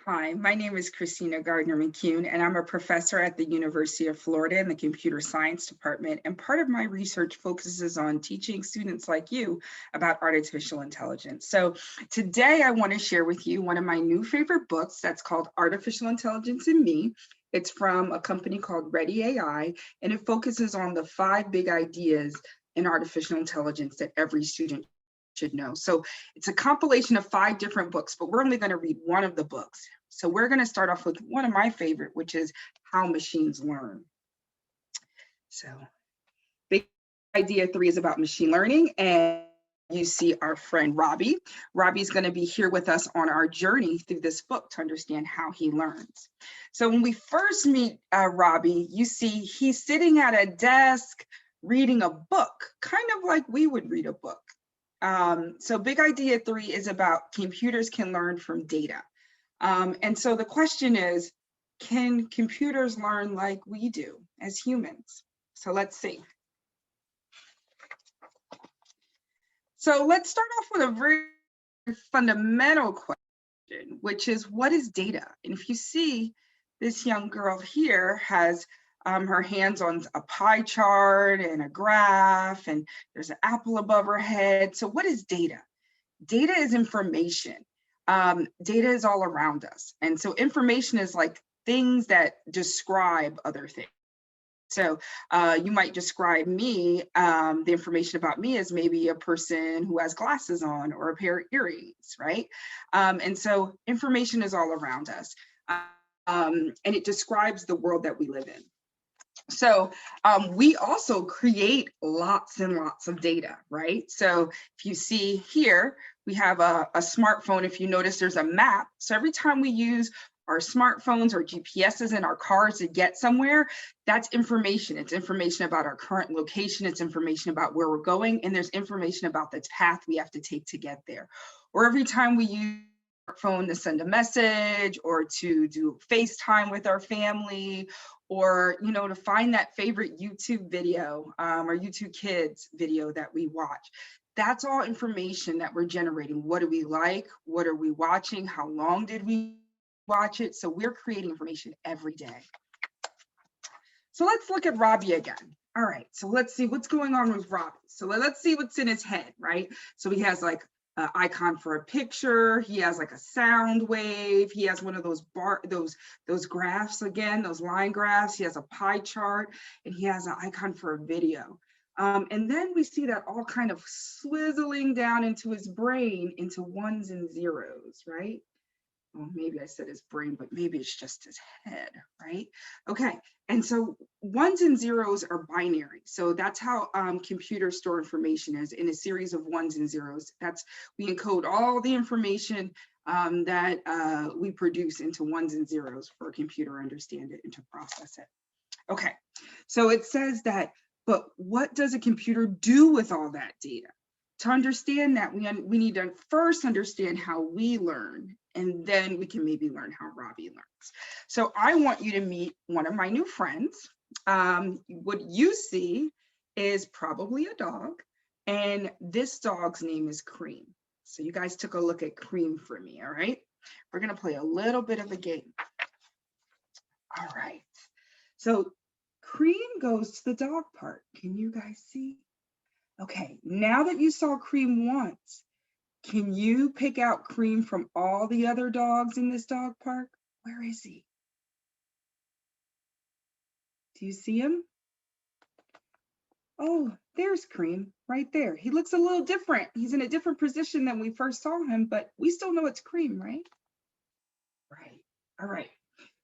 Hi, my name is Christina Gardner-McCune, and I'm a professor at the University of Florida in the Computer Science Department. And part of my research focuses on teaching students like you about artificial intelligence. So today I want to share with you one of my new favorite books that's called Artificial Intelligence and Me. It's from a company called ReadyAI, and it focuses on the 5 big ideas in artificial intelligence that every student should know. So it's a compilation of 5 different books, but we're only going to read one of the books. So we're going to start off with one of my favorite, which is How Machines Learn. So big idea 3 is about machine learning, and you see our friend Robbie. Robbie's going to be here with us on our journey through this book to understand how he learns. So when we first meet Robbie, you see he's sitting at a desk reading a book, kind of like we would read a book. So big idea 3 is about computers can learn from data. And so the question is, can computers learn like we do as humans? So let's see. So let's start off with a very fundamental question, which is, what is data? And if you see, this young girl here has her hands on a pie chart and a graph, and there's an apple above her head. So what is data? Data is information. Data is all around us. And so information is like things that describe other things. So you might describe me, the information about me as maybe a person who has glasses on or a pair of earrings, right? And so information is all around us. And it describes the world that we live in. So we also create lots and lots of data, right? So if you see here, we have a smartphone. If you notice, there's a map. So every time we use our smartphones or GPSs in our cars to get somewhere, that's information. It's information about our current location. It's information about where we're going. And there's information about the path we have to take to get there. Or every time we use phone to send a message or to do FaceTime with our family, or to find that favorite YouTube video or YouTube Kids video that we watch. That's all information that we're generating. What do we like? What are we watching? How long did we watch it? So we're creating information every day. So let's look at Robbie again. All right, so let's see what's going on with Robbie. So let's see what's in his head, right? So he has like an icon for a picture. He has like a sound wave. He has one of those those graphs again, those line graphs. He has a pie chart, and he has an icon for a video. And then we see that all kind of swizzling down into his brain into ones and zeros, right? Well, maybe I said his brain, but maybe it's just his head, right? Okay, and so ones and zeros are binary. So that's how computers store information, is in a series of ones and zeros. We encode all the information that we produce into ones and zeros for a computer to understand it and to process it. Okay, so it says that, but what does a computer do with all that data? To understand that, we need to first understand how we learn, and then we can maybe learn how Robbie learns. So I want you to meet one of my new friends. What you see is probably a dog, and this dog's name is Cream. So you guys took a look at Cream for me, all right? We're gonna play a little bit of a game. All right, so Cream goes to the dog park. Can you guys see? Okay, now that you saw Cream once, can you pick out Cream from all the other dogs in this dog park? Where is he? Do you see him? Oh, there's Cream right there. He looks a little different. He's in a different position than we first saw him, but we still know it's Cream, right? Right, all right.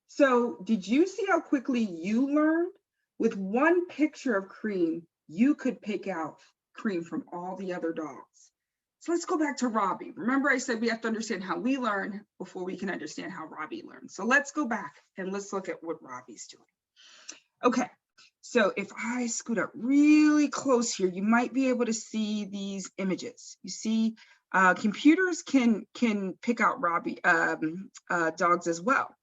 So did you see how quickly you learned? With one picture of Cream, you could pick out Cream from all the other dogs. So let's go back to Robbie. Remember, I said we have to understand how we learn before we can understand how Robbie learns. So let's go back and let's look at what Robbie's doing. Okay, so if I scoot up really close here, you might be able to see these images. You see, computers can pick out Robbie dogs as well,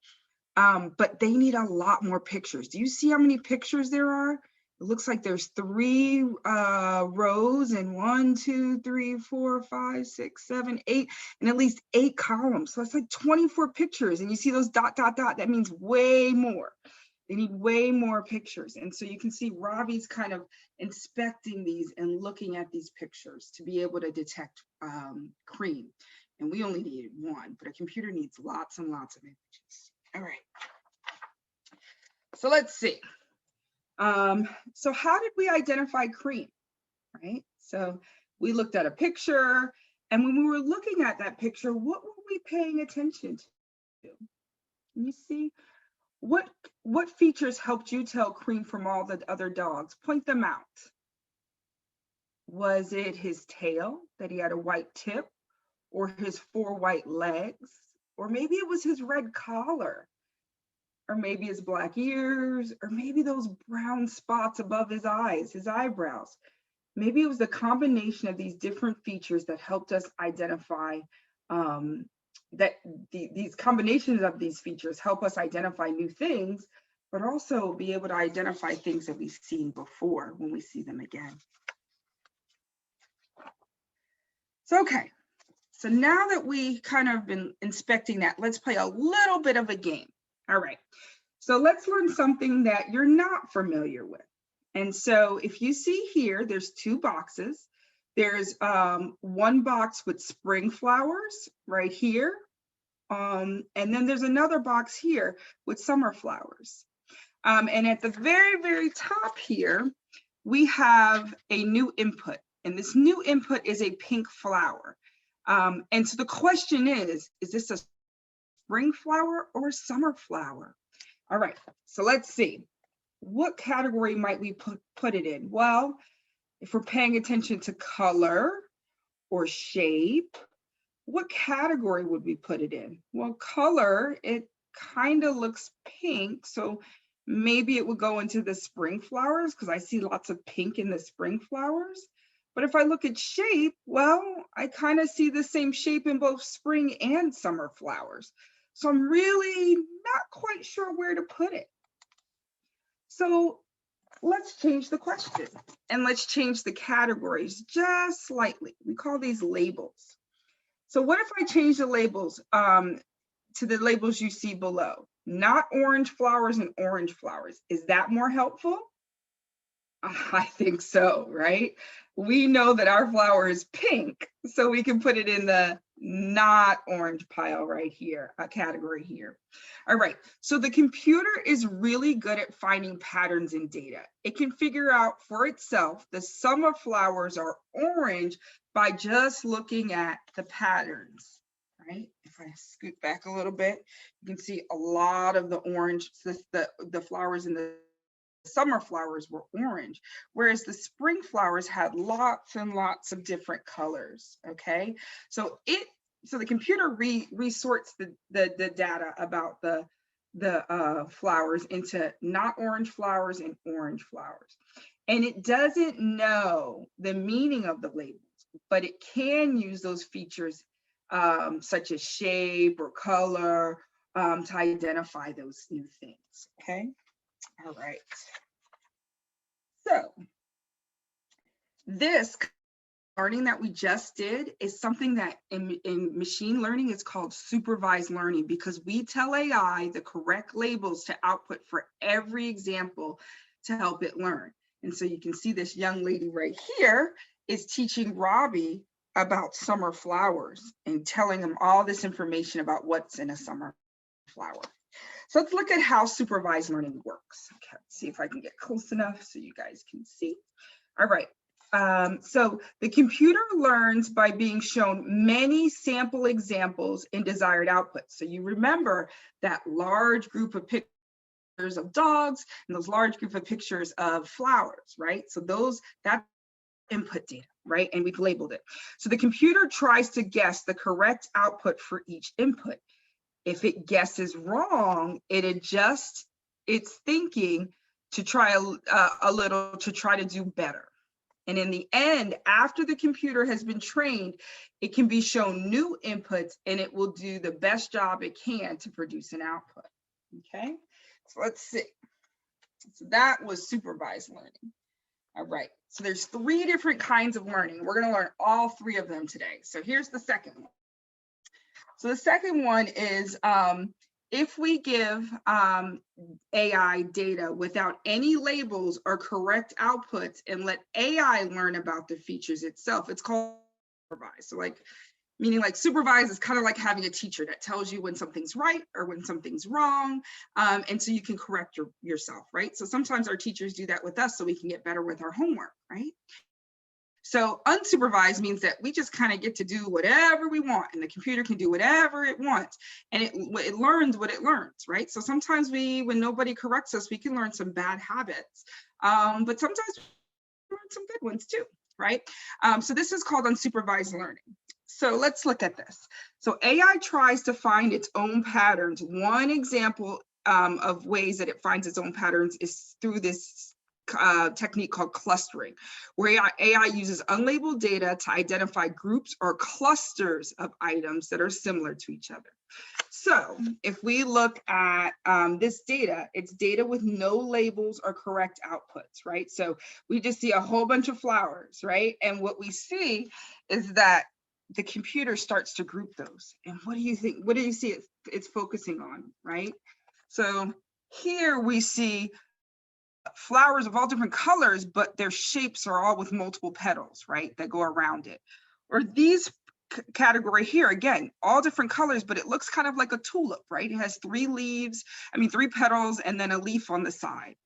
but they need a lot more pictures. Do you see how many pictures there are? It looks like there's 3 rows and 1, 2, 3, 4, 5, 6, 7, 8, and at least 8 columns. So it's like 24 pictures. And you see those dot, dot, dot, that means way more. They need way more pictures. And so you can see Robbie's kind of inspecting these and looking at these pictures to be able to detect cream. And we only needed 1, but a computer needs lots and lots of images. All right. So let's see. So how did we identify cream, right? So we looked at a picture, and when we were looking at that picture, what were we paying attention to? Can you see? What features helped you tell Cream from all the other dogs? Point them out. Was it his tail, that he had a white tip, or his 4 white legs? Or maybe it was his red collar, or maybe his black ears, or maybe those brown spots above his eyes, his eyebrows. Maybe it was the combination of these different features that helped us identify these combinations of these features help us identify new things, but also be able to identify things that we've seen before when we see them again. So, okay, so now that we kind of been inspecting that, let's play a little bit of a game. All right, so let's learn something that you're not familiar with. And so if you see here, there's 2 boxes. There's 1 box with spring flowers right here. And then there's another box here with summer flowers. And at the very, very top here, we have a new input. And this new input is a pink flower. And so the question is this a spring flower or a summer flower? All right, so let's see. What category might we put it in? Well, if we're paying attention to color or shape, what category would we put it in? Well, color, it kind of looks pink, so maybe it would go into the spring flowers because I see lots of pink in the spring flowers. But if I look at shape, well, I kind of see the same shape in both spring and summer flowers. So I'm really not quite sure where to put it. So let's change the question and let's change the categories just slightly. We call these labels. So what if I change the labels to the labels you see below? Not orange flowers and orange flowers. Is that more helpful? I think so, right? We know that our flower is pink, so we can put it in the not orange pile right here, a category here. All right, so the computer is really good at finding patterns in data. It can figure out for itself the summer flowers are orange by just looking at the patterns, right? If I scoot back a little bit, you can see a lot of the orange, the flowers in the summer flowers were orange, whereas the spring flowers had lots and lots of different colors, okay? So the computer resorts the data about the flowers into not orange flowers and orange flowers. And it doesn't know the meaning of the labels, but it can use those features such as shape or color to identify those new things, okay? All right. So this learning that we just did is something that in machine learning is called supervised learning, because we tell AI the correct labels to output for every example to help it learn. And so you can see this young lady right here is teaching Robbie about summer flowers and telling him all this information about what's in a summer flower. So let's look at how supervised learning works. Okay, let's see if I can get close enough so you guys can see. All right, so the computer learns by being shown many sample examples in desired outputs. So you remember that large group of pictures of dogs and those large group of pictures of flowers, right? So that's input data, right? And we've labeled it. So the computer tries to guess the correct output for each input. If it guesses wrong, it adjusts its thinking to try a little to try to do better. And in the end, after the computer has been trained, it can be shown new inputs and it will do the best job it can to produce an output. Okay, so let's see. So that was supervised learning. All right, so there's 3 different kinds of learning. We're gonna learn all 3 of them today. So here's the second one. So the second one is if we give AI data without any labels or correct outputs and let AI learn about the features itself, it's called supervised. So like, meaning like supervised is kind of like having a teacher that tells you when something's right or when something's wrong. And so you can correct yourself, right? So sometimes our teachers do that with us so we can get better with our homework, right? So unsupervised means that we just kind of get to do whatever we want and the computer can do whatever it wants and it learns what it learns, right? So sometimes when nobody corrects us, we can learn some bad habits, but sometimes we learn some good ones too, right? So this is called unsupervised learning. So let's look at this. So AI tries to find its own patterns. One example of ways that it finds its own patterns is through this technique called clustering, where AI uses unlabeled data to identify groups or clusters of items that are similar to each other. So if we look at this data, it's data with no labels or correct outputs, right? So we just see a whole bunch of flowers, right? And what we see is that the computer starts to group those. And what do you think? What do you see it's focusing on, right? So here we see flowers of all different colors, but their shapes are all with multiple petals, right, that go around it. Or these category here, again, all different colors, but it looks kind of like a tulip, right? It has 3 petals, and then a leaf on the side.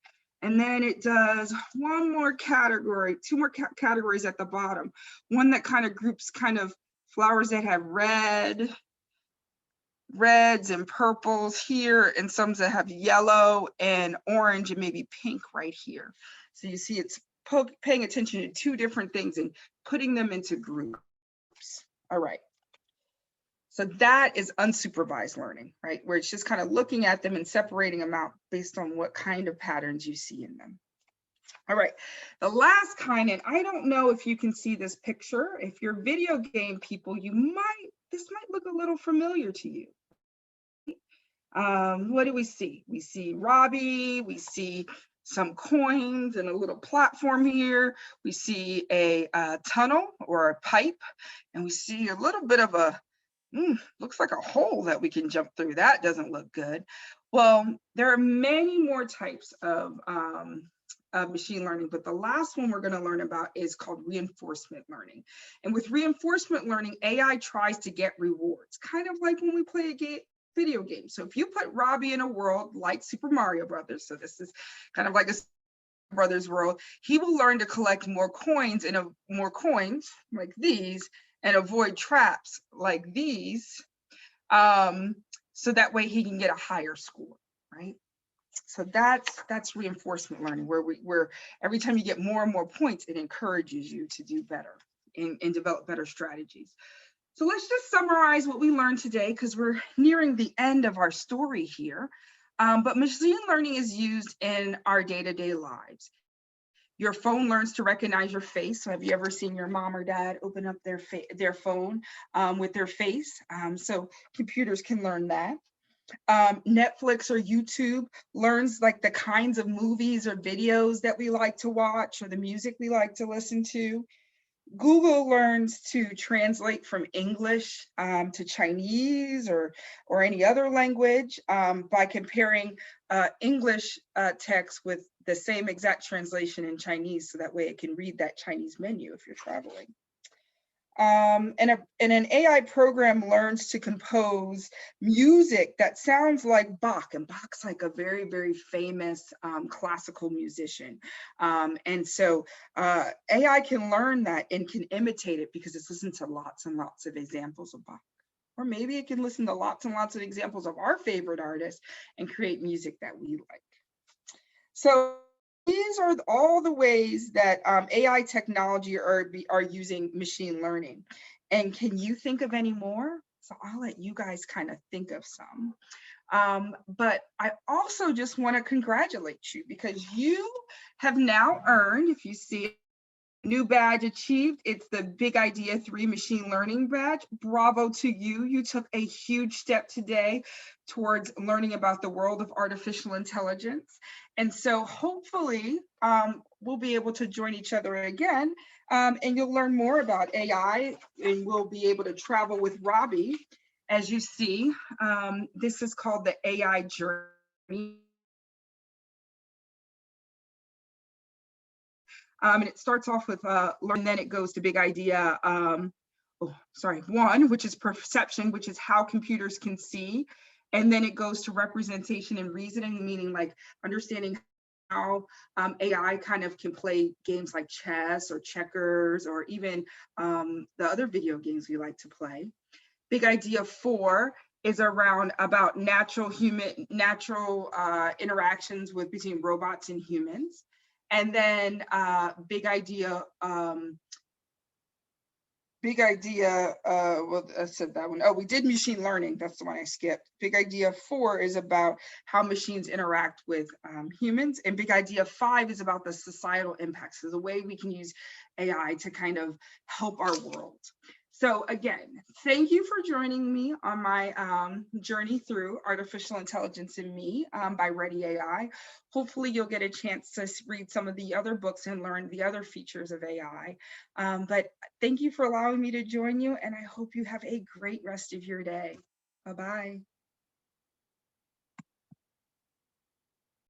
And then it does one more category, 2 more categories at the bottom. One that kind of groups kind of flowers that have reds and purples here, and some that have yellow and orange and maybe pink right here. So you see it's paying attention to 2 different things and putting them into groups. All right. So that is unsupervised learning, right? Where it's just kind of looking at them and separating them out based on what kind of patterns you see in them. All right, the last kind, and I don't know if you can see this picture. If you're video game people, this might look a little familiar to you. What do we see? We see Robbie, we see some coins and a little platform here. We see a tunnel or a pipe, and we see a little bit of a, looks like a hole that we can jump through. That doesn't look good. Well, there are many more types of machine learning, but the last one we're going to learn about is called reinforcement learning. And with reinforcement learning, AI tries to get rewards, kind of like when we play a video game. So if you put Robbie in a world like Super Mario Brothers, so this is kind of like a Brothers world, he will learn to collect more coins like these and avoid traps like these, so that way he can get a higher score, right? So that's reinforcement learning, where every time you get more and more points, it encourages you to do better and develop better strategies. So let's just summarize what we learned today, because we're nearing the end of our story here. But machine learning is used in our day-to-day lives. Your phone learns to recognize your face. So have you ever seen your mom or dad open up their phone with their face? So computers can learn that. Netflix or YouTube learns like the kinds of movies or videos that we like to watch or the music we like to listen to. Google learns to translate from English to Chinese or any other language by comparing English text with the same exact translation in Chinese, so that way it can read that Chinese menu if you're traveling. And an AI program learns to compose music that sounds like Bach, and Bach's like a very, very famous classical musician. And so AI can learn that and can imitate it because it's listened to lots and lots of examples of Bach. Or maybe it can listen to lots and lots of examples of our favorite artists and create music that we like. So these are all the ways that AI technology are using machine learning. And can you think of any more? So I'll let you guys kind of think of some. But I also just want to congratulate you, because you have now earned, if you see New badge achieved. It's the Big Idea 3 machine learning badge. Bravo to you. You took a huge step today towards learning about the world of artificial intelligence. And so hopefully we'll be able to join each other again, and you'll learn more about AI, and we'll be able to travel with Robbie. As you see, this is called the AI journey. And it starts off with learn, then it goes to big idea, one, which is perception, which is how computers can see. And then it goes to representation and reasoning, meaning like understanding how AI kind of can play games like chess or checkers, or even the other video games we like to play. Big idea 4 is around about natural interactions between robots and humans. And then big idea, well, I said that one. Oh, we did machine learning. That's the one I skipped. Big idea 4 is about how machines interact with humans. And big idea 5 is about the societal impacts, so the way we can use AI to kind of help our world. So again, thank you for joining me on my journey through Artificial Intelligence and Me by ReadyAI. Hopefully you'll get a chance to read some of the other books and learn the other features of AI. But thank you for allowing me to join you, and I hope you have a great rest of your day. Bye-bye.